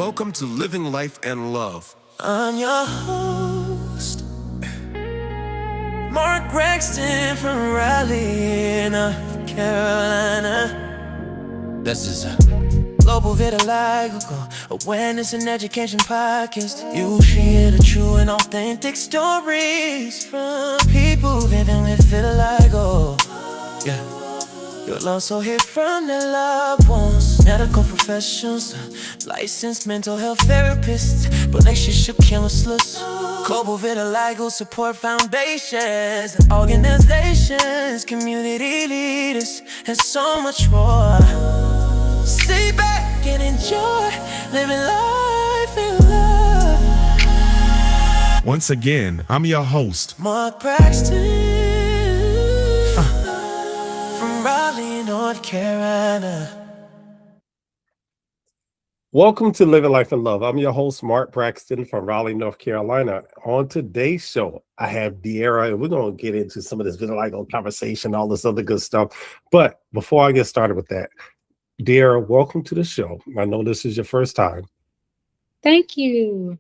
Welcome to Living Life and Love. I'm your host, Mark Braxton from Raleigh, North Carolina. This is a global vitiligo awareness and education podcast. You hear the true and authentic stories from people living with vitiligo. Yeah. You'll also hear from their loved ones, medical professionals, licensed mental health therapists, relationship counselors, global vitiligo support foundations, organizations, community leaders, and so much more. Stay back and enjoy living life in love. Once again, I'm your host, Mark Braxton from Raleigh, North Carolina. Welcome to Living Life and Love. I'm your host, Mark Braxton from Raleigh, North Carolina. On today's show, I have Deairrah, and we're going to get into some of this vitiligo conversation, all this other good stuff. But before I get started with that, Deairrah, welcome to the show. I know this is your first time. Thank you.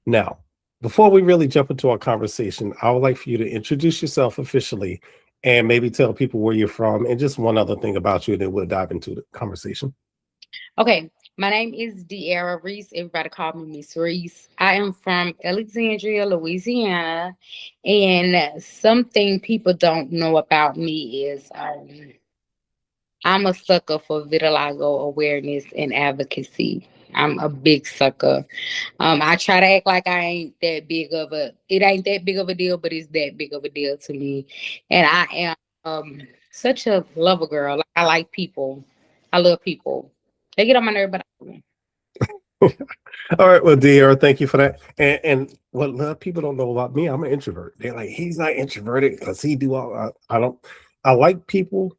Now, before we really jump into our conversation, I would like for you to introduce yourself officially and maybe tell people where you're from and just one other thing about you, and then we'll dive into the conversation. Okay, my name is Deairrah Reese. Everybody call me Miss Reese. I am from Alexandria, Louisiana, and something people don't know about me is I'm a sucker for vitiligo awareness and advocacy. I'm a big sucker. I try to act like it ain't that big of a deal, but it's that big of a deal to me. And I am such a lover girl. Like, I like people. I love people. They get on my nerve, but I love them. All right, well, Deairrah, thank you for that. And what a lot of people don't know about me, I'm an introvert. They're like, he's not introverted because he do all. I like people,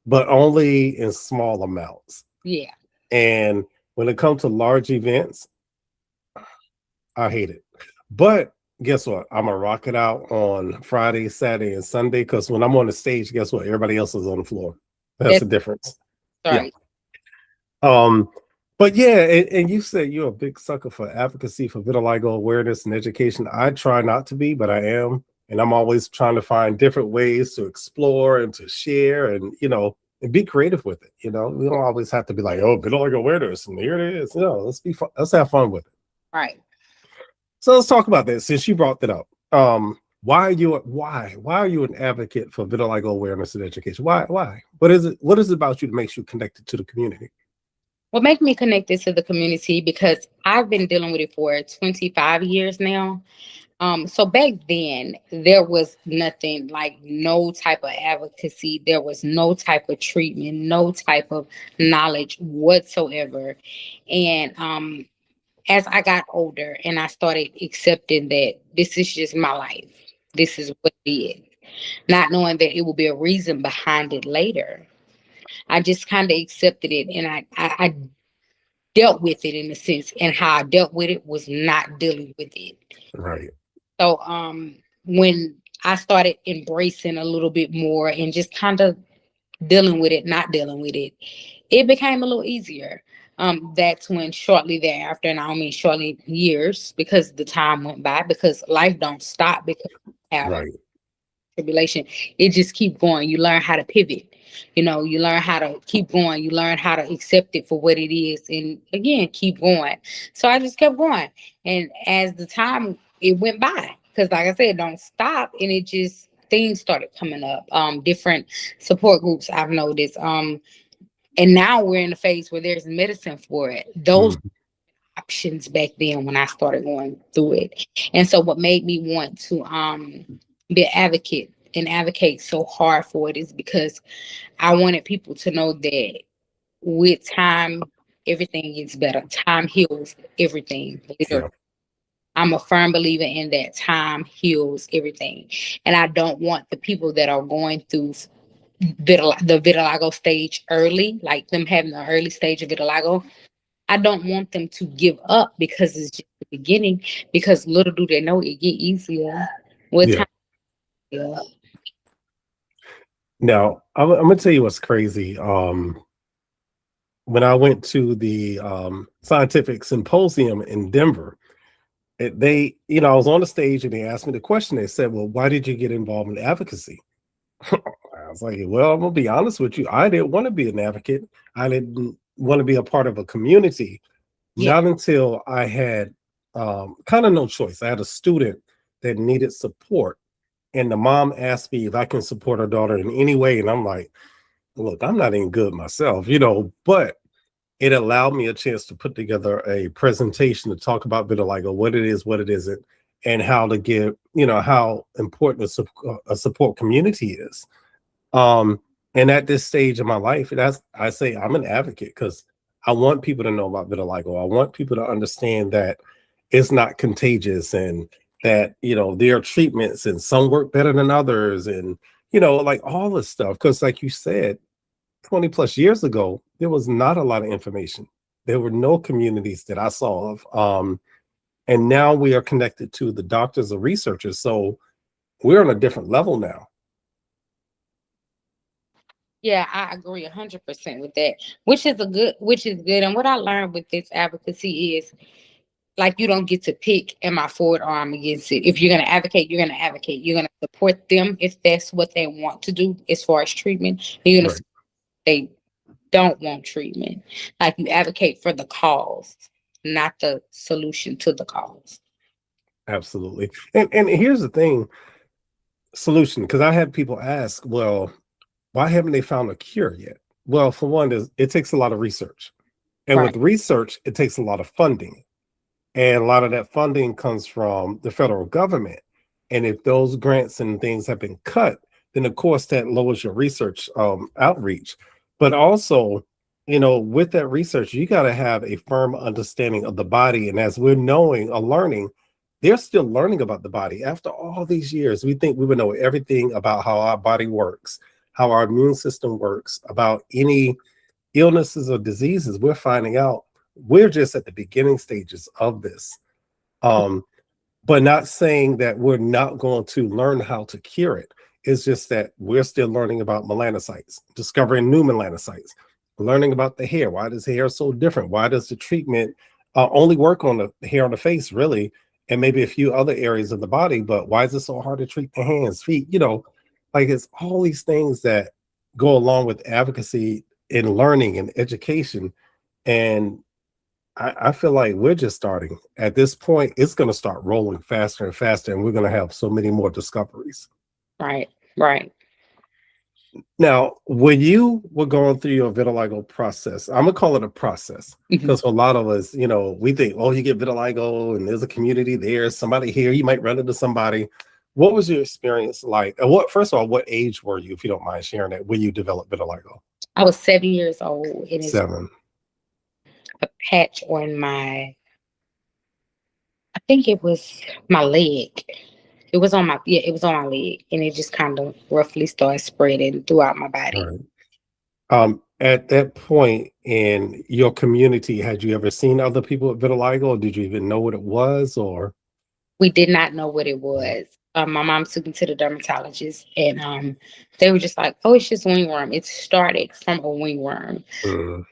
but only in small amounts. Yeah. And when it comes to large events, I hate it. But guess what? I'm gonna rock it out on Friday, Saturday, and Sunday because when I'm on the stage, guess what? Everybody else is on the floor. That's the difference. Sorry. Yeah. But yeah, and you said you're a big sucker for advocacy for vitiligo awareness and education. I try not to be, but I am. And I'm always trying to find different ways to explore and to share and, and be creative with it. We don't always have to be like, oh, vitiligo awareness, and here it is. Let's be fun. Let's have fun with it. Right. So let's talk about that since you brought that up. Why are you an advocate for vitiligo awareness and education? Why? What is it about you that makes you connected to the community? What makes me connected to the community because I've been dealing with it for 25 years now. So back then there was nothing, like no type of advocacy. There was no type of treatment, no type of knowledge whatsoever. And as I got older and I started accepting that this is just my life, this is what it is, not knowing that it will be a reason behind it later. I just kind of accepted it, and I dealt with it in a sense, and how I dealt with it was not dealing with it. Right. So when I started embracing a little bit more and just kind of dealing with it, not dealing with it, it became a little easier. That's when shortly thereafter, and I don't mean shortly years, because the time went by, because life don't stop because you have Right. tribulation. It just keep going. You learn how to pivot. You learn how to keep going. You learn how to accept it for what it is, and again, keep going. So I just kept going, and as the time it went by, because like I said, don't stop, and it just things started coming up. Different support groups I've noticed. And now we're in a phase where there's medicine for it. Those options back then when I started going through it. And so what made me want to be an advocate and advocate so hard for it is because I wanted people to know that with time, everything gets better. Time heals everything. Yeah. I'm a firm believer in that time heals everything. And I don't want the people that are going through the vitiligo stage early, like them having the early stage of vitiligo, I don't want them to give up because it's just the beginning, because little do they know it get easier with Yeah. time. Yeah. Now, I'm gonna tell you what's crazy. when I went to the scientific symposium in Denver, I was on the stage and they asked me the question. They said, "Well, why did you get involved in advocacy?" I was like, "Well, I'm gonna be honest with you. I didn't want to be an advocate. I didn't want to be a part of a community. Yeah. Not until I had kind of no choice. I had a student that needed support, and the mom asked me if I can support her daughter in any way, and I'm like, look, I'm not even good myself, but it allowed me a chance to put together a presentation to talk about vitiligo, what it is, what it isn't, and how to give, how important a support community is. Um, and at this stage of my life, I say I'm an advocate because I want people to know about vitiligo. I want people to understand that it's not contagious and that there are treatments and some work better than others, and like all this stuff. Because like you said, 20 plus years ago, there was not a lot of information. There were no communities that I saw of. And now we are connected to the doctors and researchers. So we're on a different level now. Yeah, I agree 100% with that, which is good. And what I learned with this advocacy is, like, you don't get to pick, am I for it or I'm against it. If you're going to advocate, you're going to advocate. You're going to support them if that's what they want to do as far as treatment. You're going to Right. they don't want treatment. Like, you advocate for the cause, not the solution to the cause. Absolutely. And here's the thing, solution, because I had people ask, well, why haven't they found a cure yet? Well, for one, it takes a lot of research. And Right. with research, it takes a lot of funding. And a lot of that funding comes from the federal government. And if those grants and things have been cut, then of course that lowers your research outreach. But also, with that research, you got to have a firm understanding of the body. And as we're knowing or learning, they're still learning about the body. After all these years, we think we would know everything about how our body works, how our immune system works, about any illnesses or diseases. We're finding out we're just at the beginning stages of this. But not saying that we're not going to learn how to cure it. It's just that we're still learning about melanocytes, discovering new melanocytes, learning about the hair. Why does the hair so different? Why does the treatment only work on the hair on the face, really, and maybe a few other areas of the body? But why is it so hard to treat the hands, feet? Like, it's all these things that go along with advocacy and learning and education. And I feel like we're just starting. At this point, it's going to start rolling faster and faster, and we're going to have so many more discoveries. Right. Right. Now, when you were going through your vitiligo process, I'm gonna call it a process Mhm. because for a lot of us, we think, oh, you get vitiligo and there's a community there, somebody here, you might run into somebody. What was your experience like? And first of all, what age were you, if you don't mind sharing that, when you developed vitiligo? I was 7 years old, and it's 7. a patch on my, I think it was my leg. It was on my leg, and it just kind of roughly started spreading throughout my All body. right. At that point in your community, had you ever seen other people with vitiligo, or did you even know what it was? Or We did not know what it was. My mom took me to the dermatologist, and they were just like, "Oh, it's just wingworm. It started from a wingworm." Mm,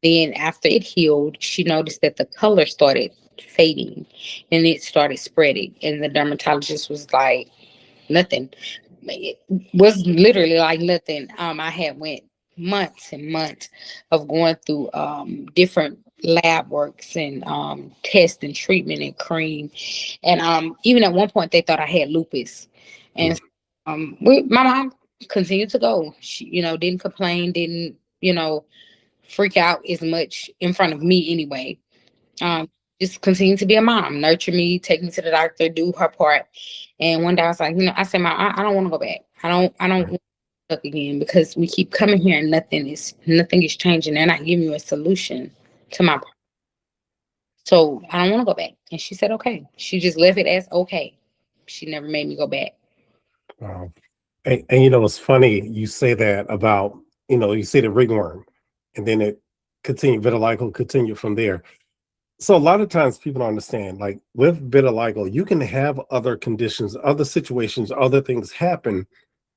Then after it healed, she noticed that the color started fading, and it started spreading. And the dermatologist was like, "Nothing." It was literally like nothing. I had went months and months of going through different lab works and test and treatment and cream, and even at one point they thought I had lupus, mm, and my mom continued to go. She, didn't complain, didn't, freak out as much in front of me anyway. Um, just continue to be a mom, nurture me, take me to the doctor, do her part. And one day I was like, I said, "Mom, I don't want to go back. I don't right. want to look again because we keep coming here and nothing is changing. They're not giving you a solution to my problem. So I don't want to go back." And she said, "Okay." She just left it as okay. She never made me go back. Wow. And it's funny you say that about, you say the ringworm, and then it continued, vitiligo continued from there. So a lot of times people don't understand, like with vitiligo, you can have other conditions, other situations, other things happen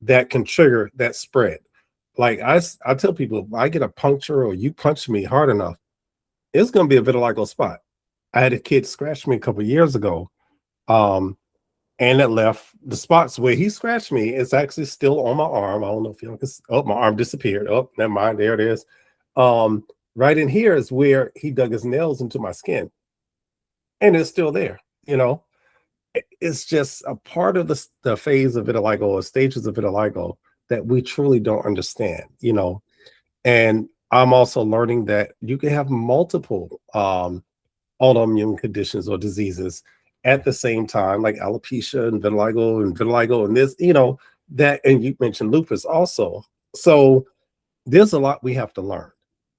that can trigger that spread. Like I tell people, if I get a puncture or you punch me hard enough, it's gonna be a vitiligo spot. I had a kid scratch me a couple years ago. Um, and it left the spots where he scratched me. It's actually still on my arm. I don't know if you can. Oh, my arm disappeared. Oh, never mind. There it is. Right in here is where he dug his nails into my skin, and it's still there. You know, it's just a part of the phase of vitiligo or stages of vitiligo that we truly don't understand. You know, and I'm also learning that you can have multiple autoimmune conditions or diseases at the same time, like alopecia and vitiligo and this, you know, that, and you mentioned lupus also. So there's a lot we have to learn,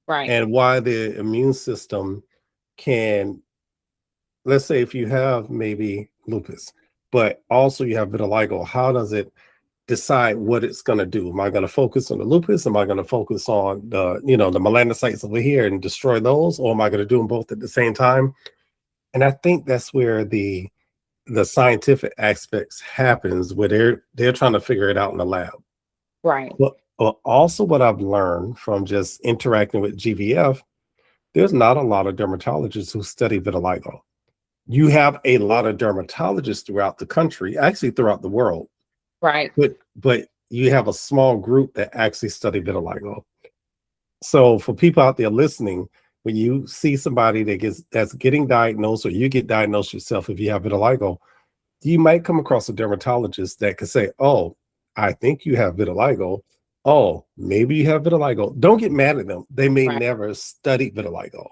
Right. and why the immune system can, let's say if you have maybe lupus, but also you have vitiligo, how does it decide what it's going to do? Am I going to focus on the lupus? Am I going to focus on the, you know, the melanocytes over here and destroy those, or am I going to do them both at the same time? And I think that's where the scientific aspects happens, where they're trying to figure it out in the lab. Right. But also what I've learned from just interacting with GVF, there's not a lot of dermatologists who study vitiligo. You have a lot of dermatologists throughout the country, actually throughout the world, Right. but you have a small group that actually study vitiligo. So for people out there listening, when you see somebody that's getting diagnosed, or you get diagnosed yourself if you have vitiligo, you might come across a dermatologist that could say, "Oh, I think you have vitiligo. Oh, maybe you have vitiligo." Don't get mad at them. They may Right. never study vitiligo,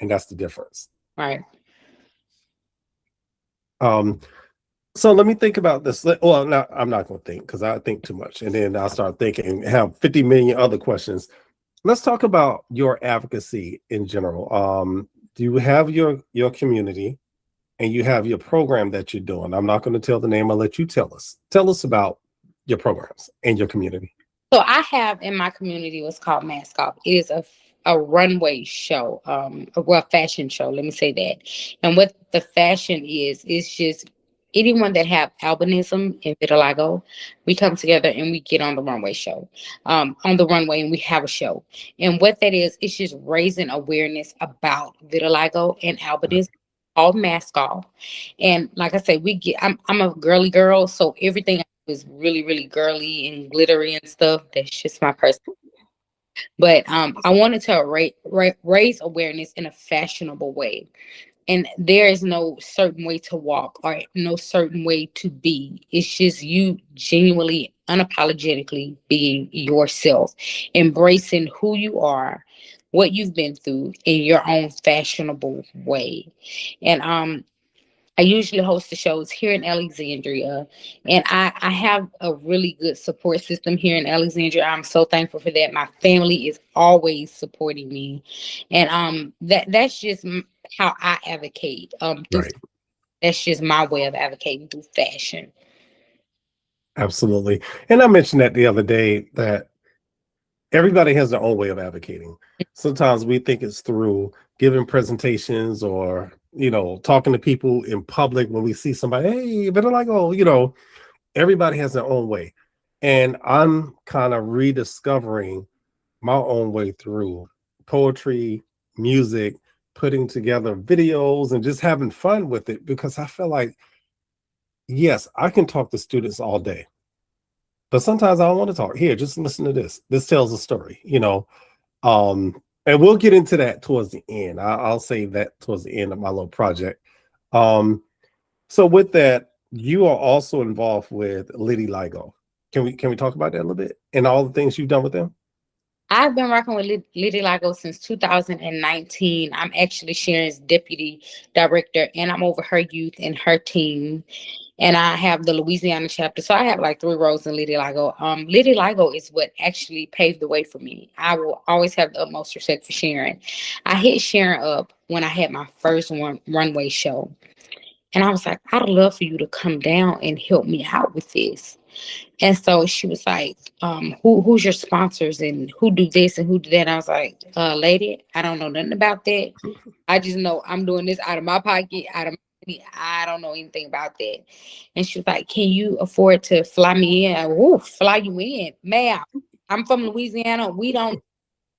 and that's the difference. Right. Um, so let me think about this. Well, no, I'm not going to think, because I think too much, and then I'll start thinking and have 50 million other questions. Let's talk about your advocacy in general. Do you have your community, and you have your program that you're doing? I'm not going to tell the name. I'll let you tell us. Tell us about your programs and your community. So I have in my community what's called Mask Off. It is a runway show, a fashion show. Let me say that. And what the fashion is just anyone that have albinism and vitiligo, we come together and we get on the runway show, on the runway, and we have a show. And what that is, it's just raising awareness about vitiligo and albinism. All Mask Off. And like I say, I'm a girly girl, so everything is really, really girly and glittery and stuff. That's just my person. But I wanted to raise awareness in a fashionable way. And there is no certain way to walk or no certain way to be. It's just you genuinely, unapologetically being yourself, embracing who you are, what you've been through in your own fashionable way. And I usually host the shows here in Alexandria, and I have a really good support system here in Alexandria. I'm so thankful for that. My family is always supporting me, and that's just how I advocate. Right. That's just my way of advocating through fashion. Absolutely. And I mentioned that the other day, that everybody has their own way of advocating. Sometimes we think it's through giving presentations, or, you know, talking to people in public when we see somebody, hey, better like, oh, you know, everybody has their own way. And I'm kind of rediscovering my own way through poetry, music, putting together videos, and just having fun with it, because I feel like, yes, I can talk to students all day, but sometimes I don't want to talk. Here, just listen to this. This tells a story, you know. And we'll get into that towards the end. I'll save that towards the end of my little project. So with that, you are also involved with Vitiligo. Can we talk about that a little bit, and all the things you've done with them? I've been working with Vitiligo since 2019. I'm actually Sharon's deputy director, and I'm over her youth and her team. And I have the Louisiana chapter. So I have like 3 roles in Vitiligo. Vitiligo is what actually paved the way for me. I will always have the utmost respect for Sharon. I hit Sharon up when I had my first runway show. And I was like, I'd love for you to come down and help me out with this. And so she was like, who's your sponsors and who do this and who do that? And I was like, lady, I don't know nothing about that. I just know I'm doing this out of my pocket, out of my money. I don't know anything about that. And she was like, can you afford to fly me in? Fly you in, ma'am. I'm from Louisiana. We don't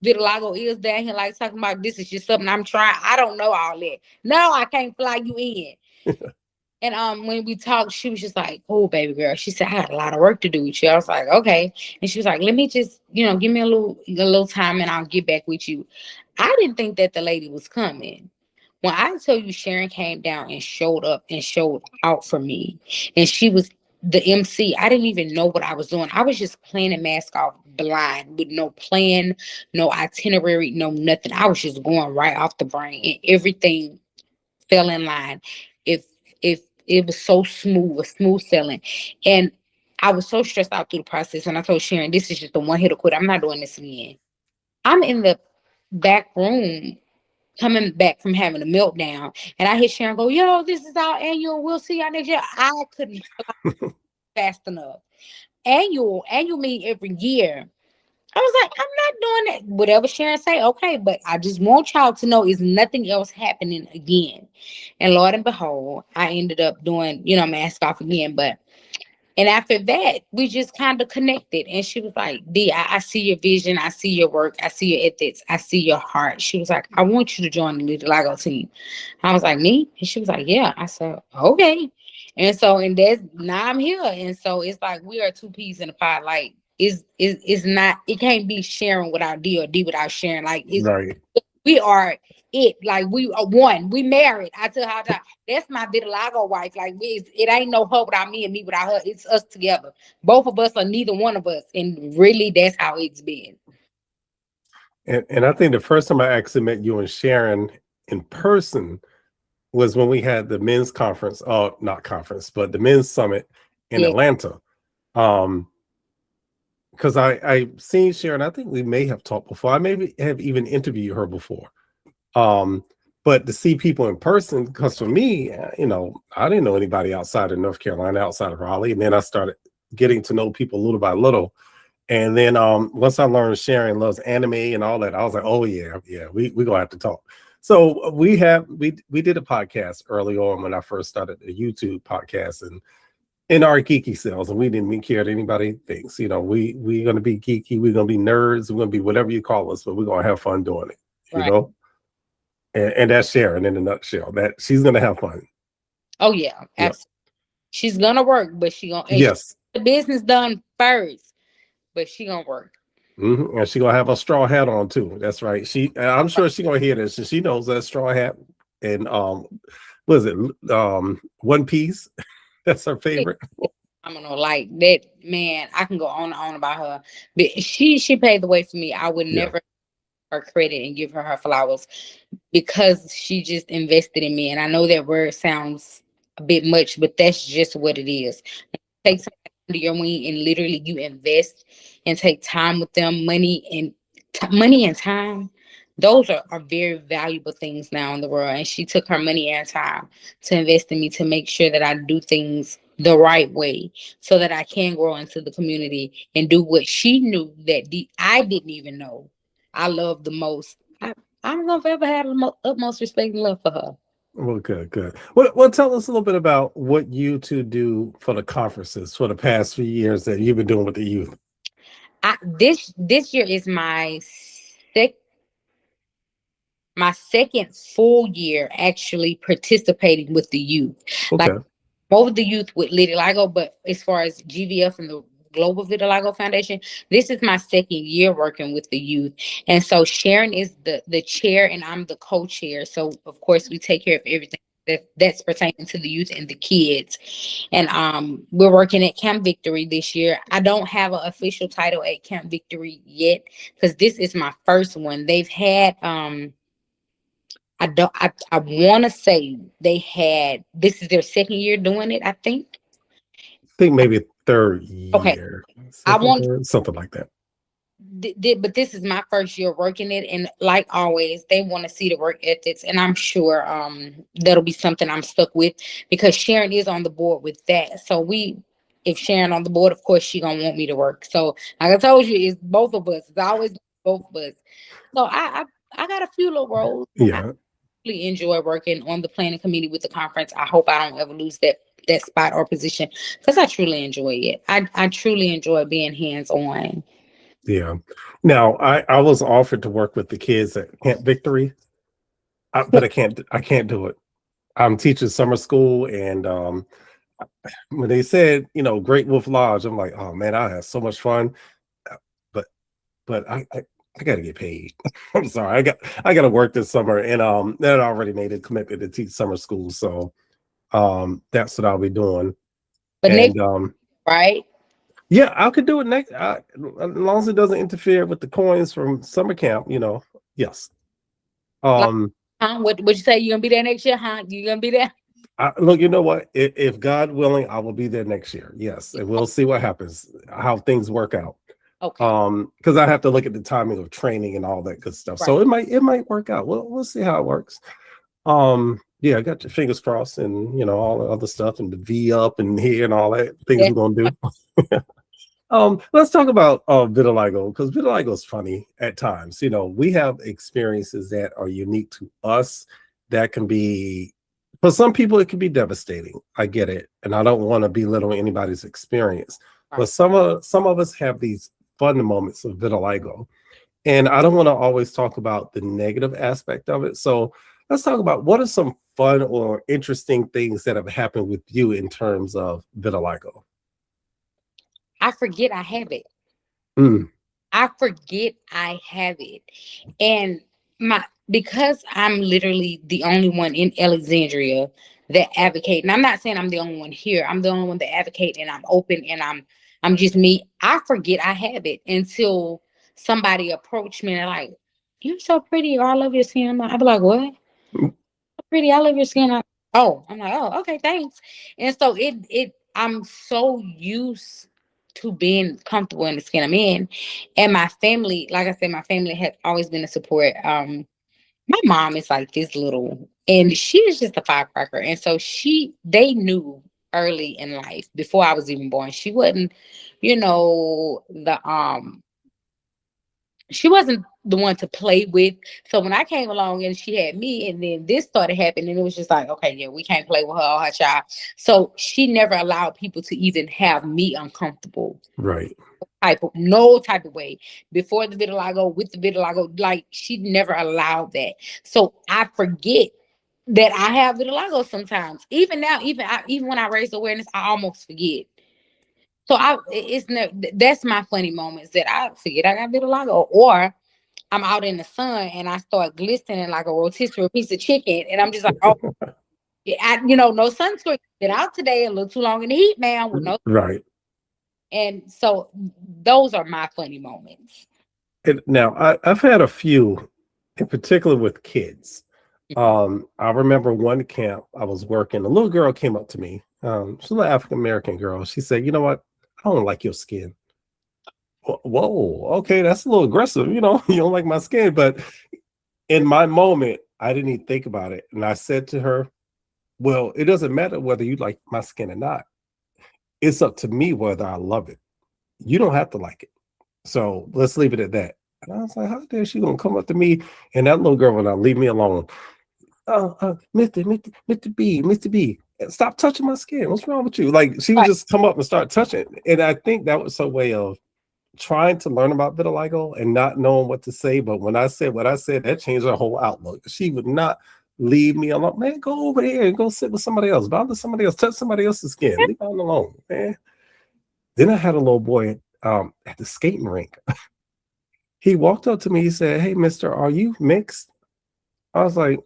vitiligo is down here like talking about this is just something I'm trying. I don't know all that. No, I can't fly you in. And when we talked, she was just like, "Oh, baby girl," she said, "I got a lot of work to do with you." I was like, "Okay," and she was like, "Let me just, give me a little time, and I'll get back with you." I didn't think that the lady was coming. When I tell you Sharon came down and showed up and showed out for me, and she was the MC, I didn't even know what I was doing. I was just playing a mask off blind with no plan, no itinerary, no nothing. I was just going right off the brain, and everything fell in line. If it was so smooth, a smooth selling, and I was so stressed out through the process. And I told Sharon, "This is just the one hit or quit. I'm not doing this again." I'm in the back room coming back from having a meltdown, and I hear Sharon go, "Yo, this is our annual. We'll see y'all next year." I couldn't fast enough. Annual meeting every year. I was like, "I'm not doing that." Whatever Sharon say, okay, but I just want y'all to know is nothing else happening again. And Lord and behold, I ended up doing, mask off again. And after that, we just kind of connected. And she was like, "D, I see your vision. I see your work. I see your ethics. I see your heart." She was like, "I want you to join the Vitiligo team." I was like, "Me?" And she was like, "Yeah." I said, "Okay." And that's now I'm here. And so it's like we are two peas in a pod. Like it's not, it can't be Sharon without D or D without Sharon. Like Right. we are it. Like we are one. We married. I tell her all the time, that's my vitiligo wife. Like it ain't no her without me and me without her. It's us together. Both of us are neither one of us. And really that's how it's been. And I think the first time I actually met you and Sharon in person was when we had the men's conference, not conference, but the men's summit in Yeah. Atlanta. Because I seen Sharon, I think we may have talked before. I maybe have even interviewed her before. But to see people in person, because for me, I didn't know anybody outside of North Carolina, outside of Raleigh, and then I started getting to know people little by little. And then once I learned Sharon loves anime and all that, I was like, "Oh yeah, we gonna have to talk." So we did a podcast early on when I first started a YouTube podcast, and in our geeky selves, and we didn't even care what anybody thinks. We're gonna be geeky, we're gonna be nerds, we're gonna be whatever you call us, but we're gonna have fun doing it. Right. And that's Sharon in a nutshell. That she's gonna have fun. Oh yeah, Yep. absolutely. She's gonna work, but she gonna Yes. the business done first, but she gonna work. And she gonna have a straw hat on too. That's right. I'm sure she gonna hear this, and she knows that straw hat. And what is it? One Piece. That's her favorite. I'm gonna like that, man. I can go on and on about her, but she paved the way for me. I would Yeah. never her credit and give her flowers because she just invested in me. And I know that word sounds a bit much, but that's just what it is. Take something under your wing and literally you invest and take time with them, money and time. Those are very valuable things now in the world. And she took her money and time to invest in me to make sure that I do things the right way so that I can grow into the community and do what she knew that I didn't even know I love the most. I'm gonna forever have the utmost respect and love for her. Well, good. Well, tell us a little bit about what you two do for the conferences for the past few years that you've been doing with the youth. This year is my second full year actually participating with the youth. Okay. Like both the youth with Vitiligo, but as far as GVF and the Global Vitiligo Foundation, this is my second year working with the youth. And so Sharon is the chair and I'm the co-chair. So of course we take care of everything that's pertaining to the youth and the kids. And we're working at Camp Victory this year. I don't have an official title at Camp Victory yet because this is my first one. They've had I want to say they had, this is their second year doing it, I think. I think maybe third Okay. year. I want third, something like that. But this is my first year working it, and like always, they want to see the work ethics, and I'm sure that'll be something I'm stuck with because Sharon is on the board with that. So if Sharon on the board, of course she gonna want me to work. So like I told you, it's both of us. It's always both of us. So I got a few little roles. Yeah. I really enjoy working on the planning committee with the conference. I hope I don't ever lose that spot or position because I truly enjoy it. I truly enjoy being hands on. Yeah. Now I was offered to work with the kids at Camp Victory, but I can't do it. I'm teaching summer school, and when they said, Great Wolf Lodge, I'm like, oh man, I had so much fun. But I gotta get paid. I'm sorry. I gotta work this summer, and then I already made a commitment to teach summer school. So that's what I'll be doing. But next, And right? yeah, I could do it next, as long as it doesn't interfere with the coins from summer camp, yes. Like, Um what you say? You gonna be there next year? Huh? You gonna be there? Look, you know what? If God willing, I will be there next year. Yes, and we'll see what happens, how things work out. Okay. Because I have to look at the timing of training and all that good stuff. Right. So it might work out. We'll see how it works. Yeah, I got your fingers crossed, and all the other stuff, and the V up and here and all that things Yeah. we're gonna do. Let's talk about vitiligo, because vitiligo is funny at times. We have experiences that are unique to us that can be, for some people, it can be devastating. I get it, and I don't want to belittle anybody's experience, but Right. some of us have these fun moments of vitiligo, and I don't want to always talk about the negative aspect of it. So let's talk about what are some fun or interesting things that have happened with you in terms of vitiligo. I forget I have it. Mm, I forget I have it. And because I'm literally the only one in Alexandria that advocate, and I'm not saying I'm the only one here. I'm the only one that advocate, and I'm open, and I'm just me. I forget I have it until somebody approached me and they're like, "You're so pretty," or "I love your skin." I'll be like, "What? mm, So pretty? I love your skin." I'm like, "Oh, okay, thanks." And so I'm so used to being comfortable in the skin I'm in. And my family, like I said, my family had always been a support. My mom is like this little, and she is just a firecracker. And so they knew early in life, before I was even born, the she wasn't the one to play with. So when I came along and she had me, and then this started happening, it was just like, okay, yeah, we can't play with her or her child. So she never allowed people to even have me uncomfortable, right. no type of way. Before the vitiligo, with the vitiligo, like she never allowed that. So I forget that I have vitiligo sometimes. Even now, even when I raise awareness, I almost forget. So that's my funny moments, that I forget I got vitiligo, or I'm out in the sun and I start glistening like a rotisserie piece of chicken, and I'm just like, oh, no sunscreen. Been out today a little too long in the heat, man, with no. Right. And so those are my funny moments. And now I've had a few, in particular with kids. I remember one camp I was working, a little girl came up to me. She's a little African American girl. She said, "You know what? I don't like your skin." Whoa, okay, that's a little aggressive. You don't like my skin. But in my moment, I didn't even think about it. And I said to her, "Well, it doesn't matter whether you like my skin or not. It's up to me whether I love it. You don't have to like it. So let's leave it at that." And I was like, how dare she gonna come up to me, and that little girl will not leave me alone. Mr. B, stop touching my skin. What's wrong with you? Like, she would Right. just come up and start touching. And I think that was her way of trying to learn about vitiligo and not knowing what to say. But when I said what I said, that changed her whole outlook. She would not leave me alone. Man, go over there and go sit with somebody else. Bother somebody else. Touch somebody else's skin. Leave me alone, man. Then I had a little boy at the skating rink. He walked up to me. He said, "Hey, mister, are you mixed?" I was like,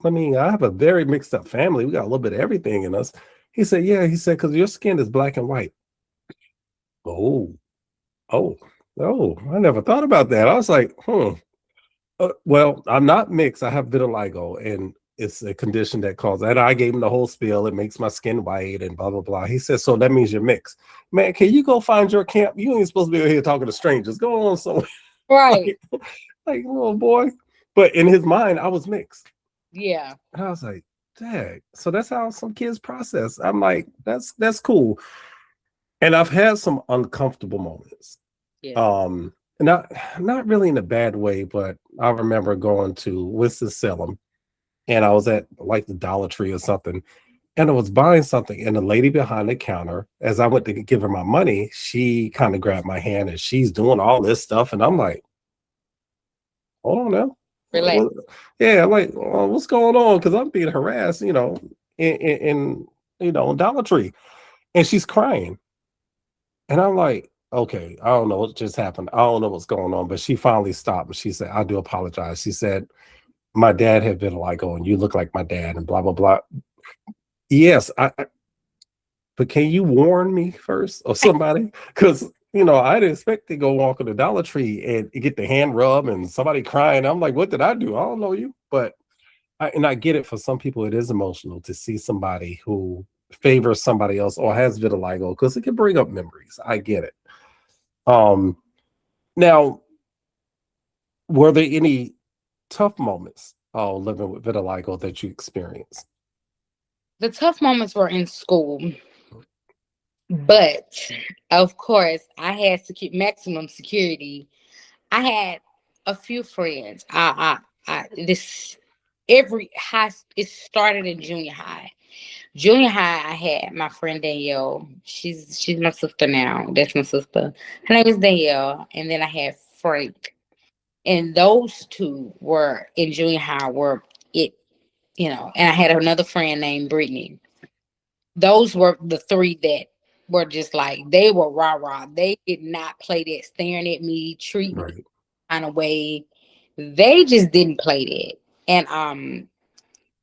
I have a very mixed up family. We got a little bit of everything in us. He said, "Yeah." He said, "Because your skin is black and white." Oh, oh, oh, I never thought about that. I was like, well, I'm not mixed. I have vitiligo, and it's a condition that causes. And I gave him the whole spiel. It makes my skin white and blah blah blah. He said, "So that means you're mixed, man. Can you go find your camp? You ain't supposed to be over here talking to strangers. Go on somewhere." Right. like little boy. But in his mind, I was mixed. Yeah. And I was like, "Dang!" So that's how some kids process. I'm like, that's cool. And I've had some uncomfortable moments. Yeah. Not really in a bad way, but I remember going to Winston-Salem, and I was at like the Dollar Tree or something, And I was buying something, and the lady behind the counter, as I went to give her my money, she kind of grabbed my hand and she's doing all this stuff. And I'm like, hold on now. Relax. Yeah, I'm like, what's going on? Because I'm being harassed, in Dollar Tree. And she's crying. And I'm like, okay, I don't know what just happened. I don't know what's going on. But she finally stopped and she said, I do apologize. She said, my dad had vitiligo and you look like my dad and blah, blah, blah. Yes, but can you warn me first or somebody? Because I didn't expect to go walk in the Dollar Tree and get the hand rub and somebody crying. I'm like, what did I do? I don't know you. But I get it. For some people, it is emotional to see somebody who favors somebody else or has vitiligo because it can bring up memories. I get it. Now, were there any tough moments living with vitiligo that you experienced? The tough moments were in school, but of course, I had to keep maximum security. I had a few friends. This every high. It started in junior high. Junior high, I had my friend Danielle. She's my sister now. That's my sister. Her name is Danielle, and then I had Frank. And those two were in junior high. Were it, And I had another friend named Brittany. Those were the three that were just like they were rah rah. They did not play that staring at me, treat me Right. kind of way. They just didn't play that. And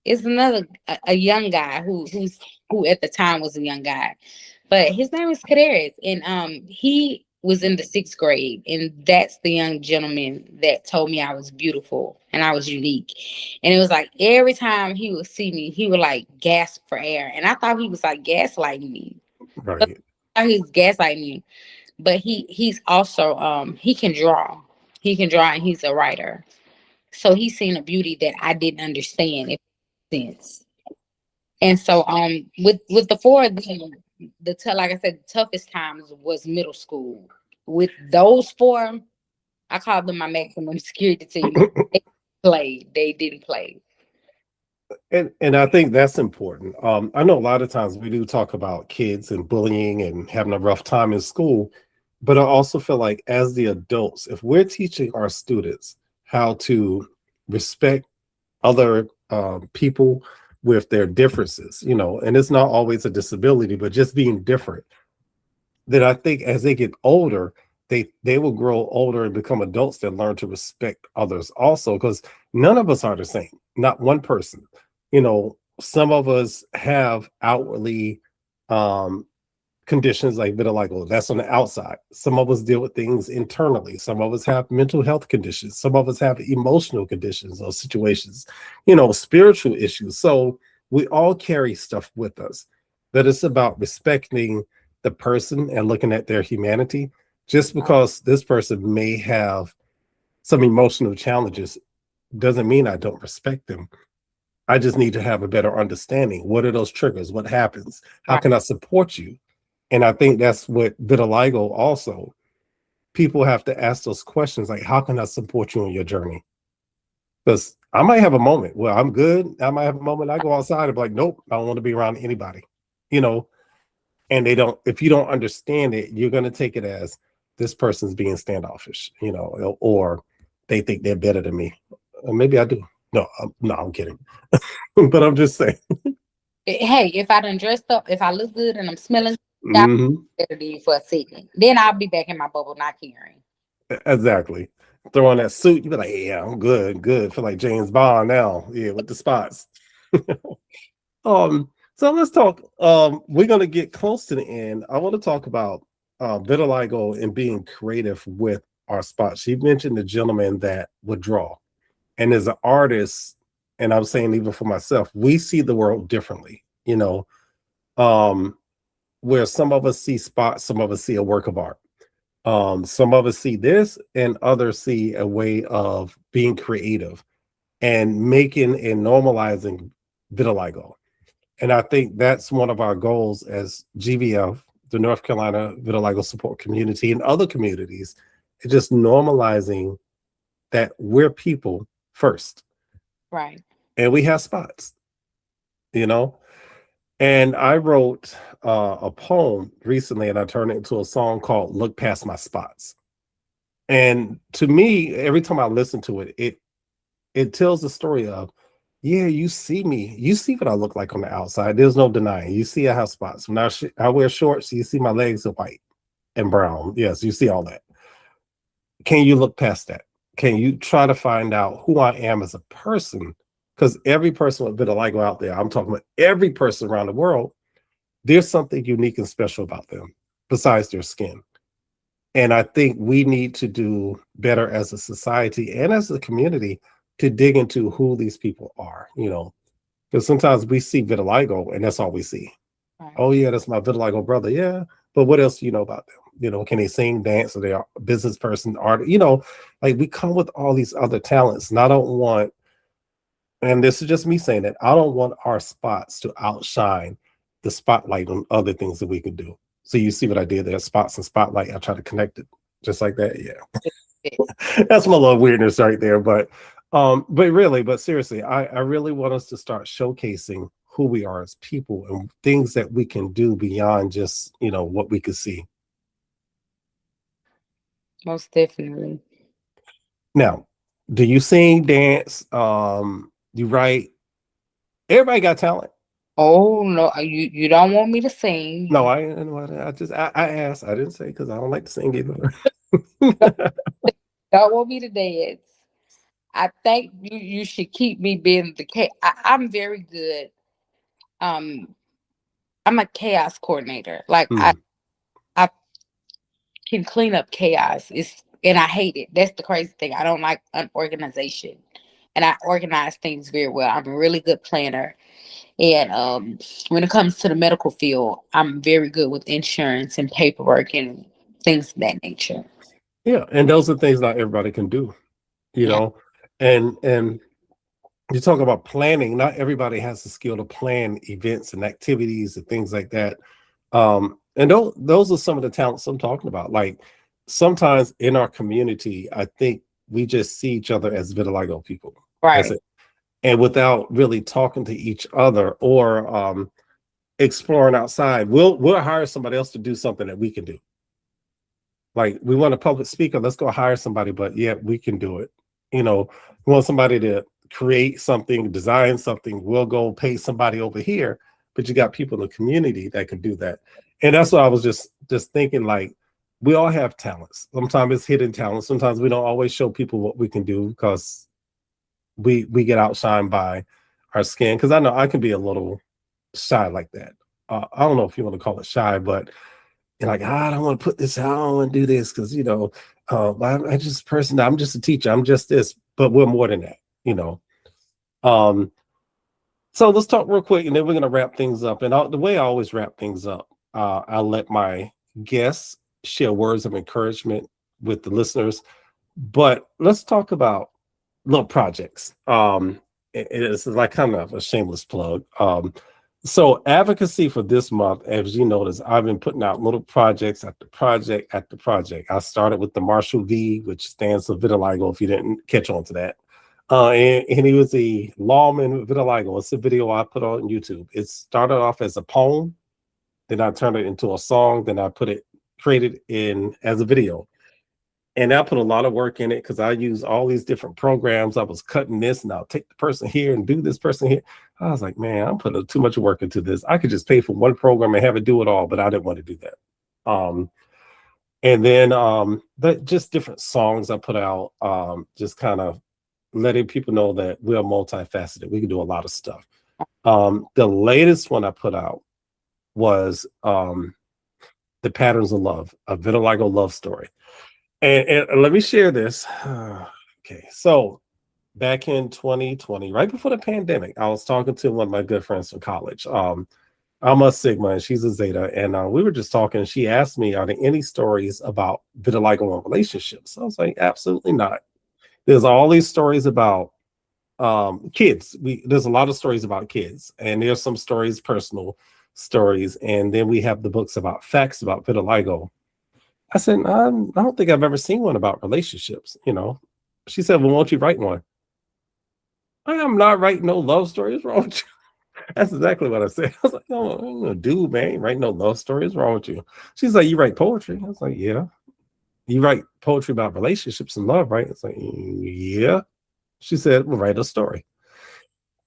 it's another a young guy who at the time was a young guy, but his name was Kadarius, and he was in the 6th grade, and that's the young gentleman that told me I was beautiful and I was unique. And it was like every time he would see me, he would like gasp for air, and I thought he was like gaslighting me. But Right. I thought he was gaslighting me, but he's also he can draw. He can draw, and he's a writer. So he's seen a beauty that I didn't understand. If it makes sense. And so with the four of them, like I said, the toughest times was middle school. With those four, I called them my maximum security team. They played. They didn't play. And I think that's important. I know a lot of times we do talk about kids and bullying and having a rough time in school, but I also feel like as the adults, if we're teaching our students how to respect other people with their differences, and it's not always a disability, but just being different, then I think as they get older, they will grow older and become adults that learn to respect others also, because none of us are the same. Not one person. Some of us have outwardly um conditions like vitiligo. That's on the outside. Some of us deal with things internally. Some of us have mental health conditions. Some of us have emotional conditions or situations, spiritual issues. So we all carry stuff with us. But it's about respecting the person and looking at their humanity. Just because this person may have some emotional challenges doesn't mean I don't respect them. I just need to have a better understanding. What are those triggers? What happens? How Right. can I support you? And I think that's what vitiligo also. People have to ask those questions like, how can I support you on your journey? Because I might have a moment where I'm good. I might have a moment I go outside and be like, nope, I don't want to be around anybody, you know, and they don't, if you don't understand it, you're going to take it as this person's being standoffish, or they think they're better than me. Or maybe I do. No, no, I'm kidding. But I'm just saying. Hey, if I done dressed up, if I look good and I'm smelling good, I'll Mhm. be better than you for a second. Then I'll be back in my bubble, not caring. Exactly. Throw on that suit, you be like, yeah, I'm good, good. Feel like James Bond now. Yeah, with the spots. So let's talk. We're gonna get close to the end. I want to talk about vitiligo and being creative with our spots. She mentioned the gentleman that would draw, and as an artist, and I'm saying even for myself, we see the world differently. Um, where some of us see spots, some of us see a work of art. Some of us see this, and others see a way of being creative and making and normalizing vitiligo. And I think that's one of our goals as GVF, the North Carolina Vitiligo Support Community, and other communities, is just normalizing that we're people first Right. and we have spots, you know? And I wrote a poem recently, and I turned it into a song called "Look Past My Spots." And to me, every time I listen to it, it tells the story of, yeah, you see me, you see what I look like on the outside. There's no denying. You see I have spots. When I wear shorts, you see my legs are white and brown. Yes, you see all that. Can you look past that? Can you try to find out who I am as a person? Because every person with vitiligo out there, I'm talking about every person around the world, there's something unique and special about them besides their skin. And I think we need to do better as a society and as a community to dig into who these people are, because sometimes we see vitiligo and that's all we see. Right. Oh, yeah, that's my vitiligo brother. Yeah. But what else do you know about them? Can they sing, dance, or they are a business person, art? Like we come with all these other talents. And I don't want, and this is just me saying that, I don't want our spots to outshine the spotlight on other things that we can do. So you see what I did there, spots and spotlight. I try to connect it just like that. Yeah. That's my little weirdness right there. But seriously, I really want us to start showcasing who we are as people and things that we can do beyond just, what we could see. Most definitely. Now, do you sing, dance? You write? Everybody got talent. Oh no, you don't want me to sing. No, I asked. I didn't say because I don't like to sing either. Don't want me to dance. I think you should keep me being the I'm very good. I'm a chaos coordinator. Like Hmm. I can clean up chaos. And I hate it. That's the crazy thing. I don't like unorganization, and I organize things very well. I'm a really good planner. And when it comes to the medical field, I'm very good with insurance and paperwork and things of that nature. Yeah, and those are things not everybody can do. Yeah, And you talk about planning. Not everybody has the skill to plan events and activities and things like that. And those are some of the talents I'm talking about. Like sometimes in our community, I think we just see each other as vitiligo people. That's right. it. And without really talking to each other or exploring outside, we'll hire somebody else to do something that we can do. Like we want a public speaker, let's go hire somebody, but yeah, we can do it. We want somebody to create something, design something, we'll go pay somebody over here, but you got people in the community that can do that. And that's what I was just thinking, like we all have talents. Sometimes it's hidden talents. Sometimes we don't always show people what we can do because we get outshined by our skin. Because I know I can be a little shy like that. I don't know if you want to call it shy, but you're like, I don't want to put this out, I don't want to do this because I'm just a person, I'm just a teacher, I'm just this, but we're more than that. So let's talk real quick and then we're going to wrap things up. And the way I always wrap things up, I'll let my guests share words of encouragement with the listeners, but let's talk about little projects. It's like kind of a shameless plug. So advocacy for this month, as you notice, I've been putting out little projects after project after project. I started with the Marshall V, which stands for vitiligo, if you didn't catch on to that. And he was a lawman with vitiligo. It's a video I put on YouTube. It started off as a poem, then I turned it into a song, then I created in as a video. And I put a lot of work in it because I use all these different programs. I was cutting this and I'll take the person here and do this person here. I was like, man, I'm putting too much work into this. I could just pay for one program and have it do it all, but I didn't want to do that. And then but just different songs I put out, just kind of letting people know that we're multifaceted. We can do a lot of stuff. The latest one I put out was The Patterns of Love, a vitiligo love story. And let me share this. Okay, so back in 2020, right before the pandemic, I was talking to one of my good friends from college. I'm a Sigma and she's a Zeta, and we were just talking. And she asked me, "Are there any stories about vitiligo in relationships?" I was like, "Absolutely not." There's all these stories about kids. There's a lot of stories about kids, and there's some stories, personal stories, and then we have the books about facts about vitiligo. I said, I don't think I've ever seen one about relationships, She said, well, won't you write one? I am not writing no love stories. What's wrong with you? That's exactly what I said. I was like, no, no, dude, man, ain't write no love story. What's wrong with you? She's like, you write poetry. I was like, yeah. You write poetry about relationships and love, right? It's like, yeah. She said, well, write a story.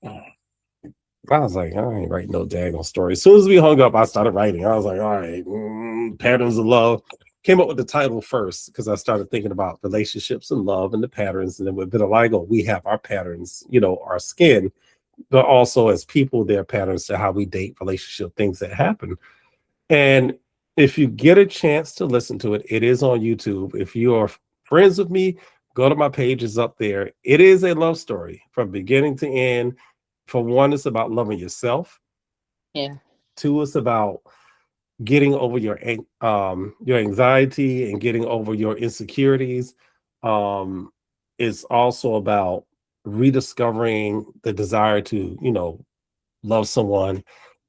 I was like, I ain't writing no daggone story. As soon as we hung up, I started writing. I was like, all right, patterns of love. Came up with the title first because I started thinking about relationships and love and the patterns. And then with vitiligo, we have our patterns, our skin, but also as people, their patterns to how we date, relationship, things that happen. And if you get a chance to listen to it, it is on YouTube. If you are friends with me, go to my page, it's up there. It is a love story from beginning to end. For one, it's about loving yourself. Yeah. Two, it's about getting over your anxiety and getting over your insecurities. It's also about rediscovering the desire to, love someone.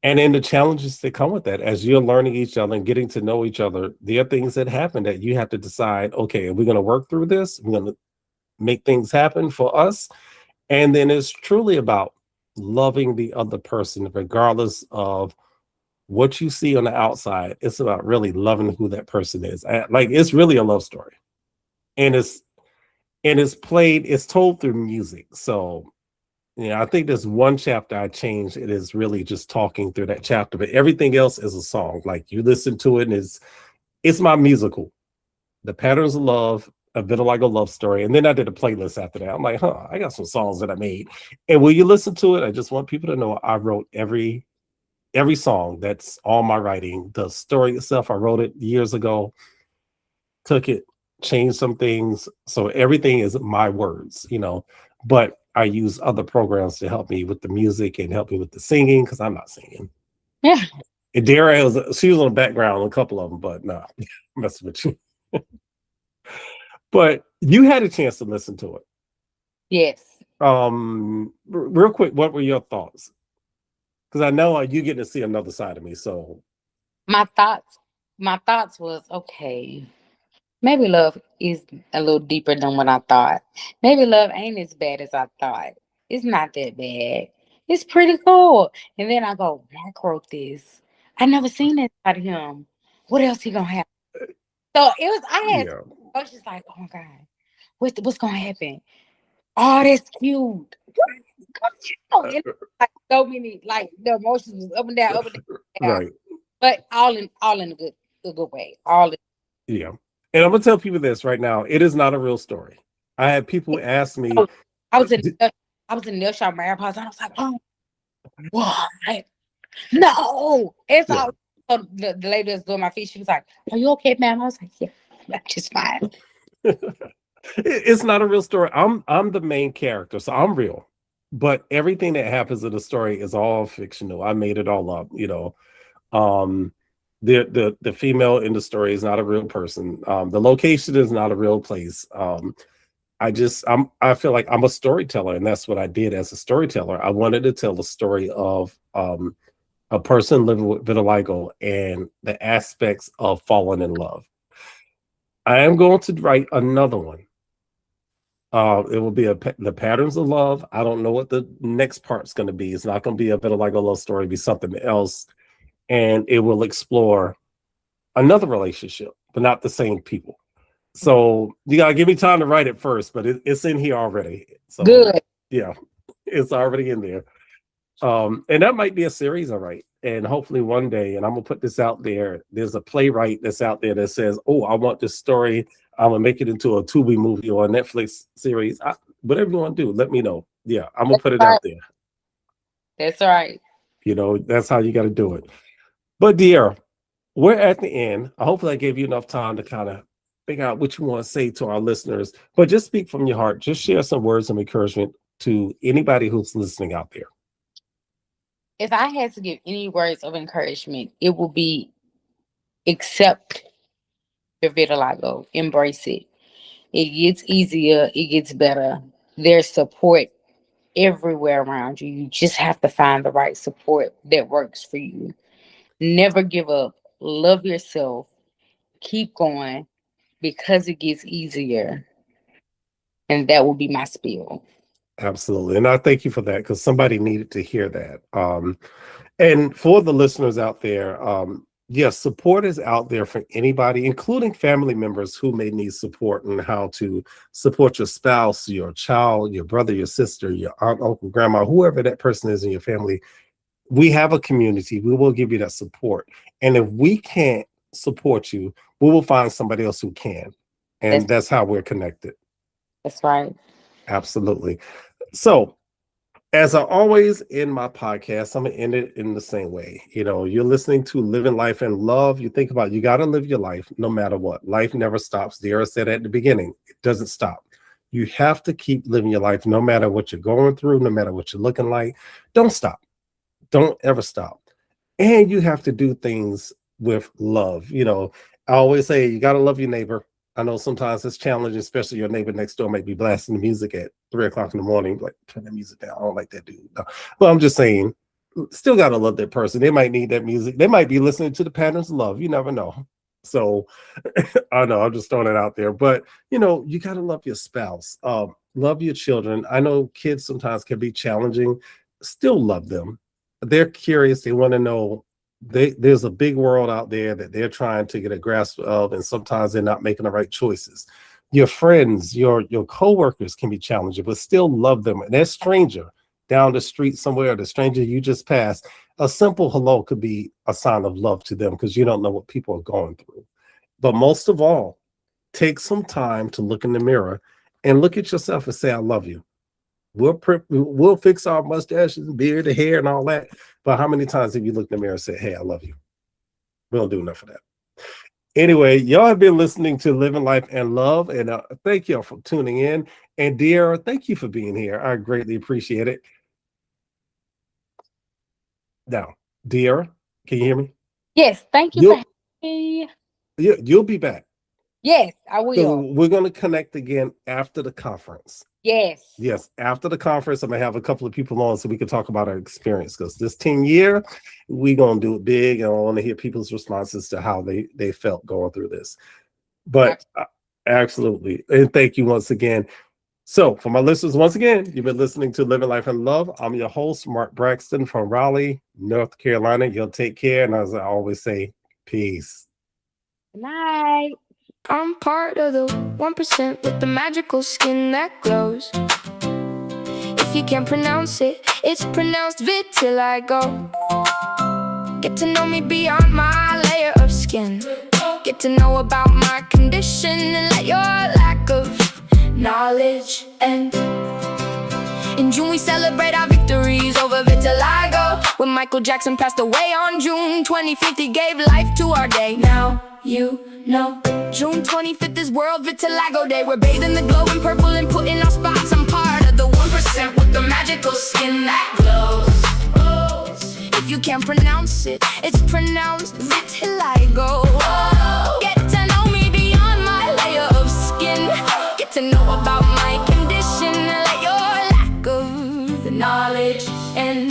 And then the challenges that come with that as you're learning each other and getting to know each other, there are things that happen that you have to decide, okay, we're going to work through this. We're going to make things happen for us. And then it's truly about loving the other person, regardless of what you see on the outside. It's about really loving who that person is. Like it's really a love story. And it's told through music. So yeah, I think there's one chapter I changed. It is really just talking through that chapter, but everything else is a song. Like you listen to it, and it's my musical. The Patterns of Love, a vitiligo love story, and then I did a playlist after that. I'm like, I got some songs that I made, and when you listen to it, I just want people to know I wrote every song. That's all my writing. The story itself, I wrote it years ago. Took it, changed some things, so everything is my words. But I use other programs to help me with the music and help me with the singing because I'm not singing. Yeah. And she was on the background on a couple of them, but no, messing with you. But you had a chance to listen to it. Yes. Real quick, what were your thoughts? Because I know you get to see another side of me. So My thoughts was, okay, maybe love is a little deeper than what I thought. Maybe love ain't as bad as I thought. It's not that bad. It's pretty cool. And then I go, Mark wrote this. I never seen that out of him. What else he gonna have? So it was. yeah, I was just like, oh my god, what's gonna happen? Oh, that's cute. Like so many, like the emotions was up and down, right, but all in a good way. All in. yeah. And I'm gonna tell people this right now. It is not a real story. I had people ask me, I was in I was in the nail shop, my AirPods, and I was like, oh, what? No, it's yeah. all. So the lady that's doing my feet, she was like, "Are you okay, ma'am?" I was like, "Yeah, I'm just fine." It's not a real story. I'm the main character, so I'm real. But everything that happens in the story is all fictional. I made it all up. Um, the female in the story is not a real person. The location is not a real place. I feel like I'm a storyteller, and that's what I did as a storyteller. I wanted to tell the story of a person living with vitiligo and the aspects of falling in love. I am going to write another one. It will be the patterns of love. I don't know what the next part's going to be. It's not going to be a vitiligo love story. It'll be something else, and it will explore another relationship, but not the same people. So you gotta give me time to write it first, but it's in here already. So Good. yeah, it's already in there. And that might be a series I write. And hopefully one day, and I'm gonna put this out there. There's a playwright that's out there that says, "Oh, I want this story. I'm gonna make it into a Tubi movie or a Netflix series. Whatever you want to do, let me know." Yeah, I'm gonna That's put it right. out there. That's right. That's how you got to do it. But dear, we're at the end. Hopefully, I gave you enough time to kind of figure out what you want to say to our listeners. But just speak from your heart. Just share some words of encouragement to anybody who's listening out there. If I had to give any words of encouragement, it would be accept your vitiligo, embrace it. It gets easier, it gets better. There's support everywhere around you. You just have to find the right support that works for you. Never give up. Love yourself. Keep going because it gets easier. And that will be my spiel. Absolutely. And I thank you for that because somebody needed to hear that. And for the listeners out there, yes, support is out there for anybody, including family members who may need support and how to support your spouse, your child, your brother, your sister, your aunt, uncle, grandma, whoever that person is in your family. We have a community. We will give you that support. And if we can't support you, we will find somebody else who can. And That's that's how we're connected. that's right. Absolutely. So, as I always end my podcast, I'm gonna end it in the same way. You're listening to Living Life and Love. You think about you got to live your life no matter what. Life never stops. Deairrah said at the beginning, it doesn't stop. You have to keep living your life no matter what you're going through, no matter what you're looking like. Don't stop. Don't ever stop. And you have to do things with love. I always say you got to love your neighbor. I know sometimes it's challenging, especially your neighbor next door might be blasting the music at 3 o'clock in the morning. Like, turn that music down. I don't like that dude. No. But I'm just saying, still got to love that person. They might need that music. They might be listening to the Patterns of Love. You never know. So I know I'm just throwing it out there. But, you got to love your spouse. Love your children. I know kids sometimes can be challenging. Still love them. They're curious. They want to know. There's a big world out there that they're trying to get a grasp of, and sometimes they're not making the right choices. Your friends, your coworkers can be challenging, but still love them. And that stranger down the street somewhere, the stranger you just passed, a simple hello could be a sign of love to them because you don't know what people are going through. But most of all, take some time to look in the mirror and look at yourself and say, I love you. We'll fix our mustaches, beard, the hair, and all that. But how many times have you looked in the mirror and said, hey, I love you? We don't do enough of that. Anyway, y'all have been listening to Living Life and Love. And thank y'all for tuning in. And Deairrah, thank you for being here. I greatly appreciate it. Now, Deairrah, can you hear me? Yes, thank you for having me. You'll be back. Yes, I So will. we're going to connect again after the conference. Yes. After the conference, I'm gonna have a couple of people on so we can talk about our experience because this 10 year, we're gonna do it big, and I want to hear people's responses to how they felt going through this. But absolutely, and thank you once again. So, for my listeners, once again, you've been listening to Living Life and Love. I'm your host, Mark Braxton from Raleigh, North Carolina. You'll take care, and as I always say, peace. Good night. I'm part of the 1% with the magical skin that glows. If you can't pronounce it, it's pronounced vitiligo. Get to know me beyond my layer of skin. Get to know about my condition and let your lack of knowledge end. In June we celebrate our victories over vitiligo. When Michael Jackson passed away on June 25th, he gave life to our day. Now you know. June 25th is World Vitiligo Day. We're bathing the glow in purple and putting our spots. I'm part of the 1% with the magical skin that glows. If you can't pronounce it, it's pronounced vitiligo. Get to know me beyond my layer of skin. Get to know about my condition and let your lack of knowledge end.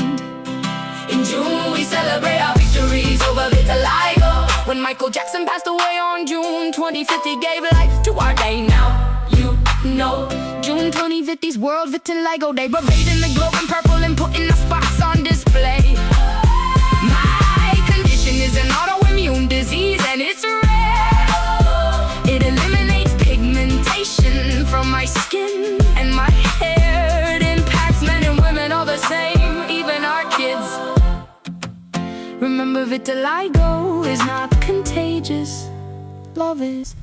In June we celebrate our victories over vitiligo. When Michael Jackson passed away on June 25th, he gave life to our day. Now you know. June 25th is World Vitiligo Day. We're bathing the globe in purple and putting our spots on display. My condition is an autoimmune disease and it's rare. It eliminates pigmentation from my skin and my hair. It impacts men and women all the same, even our kids. Remember, vitiligo is not contagious. Love is.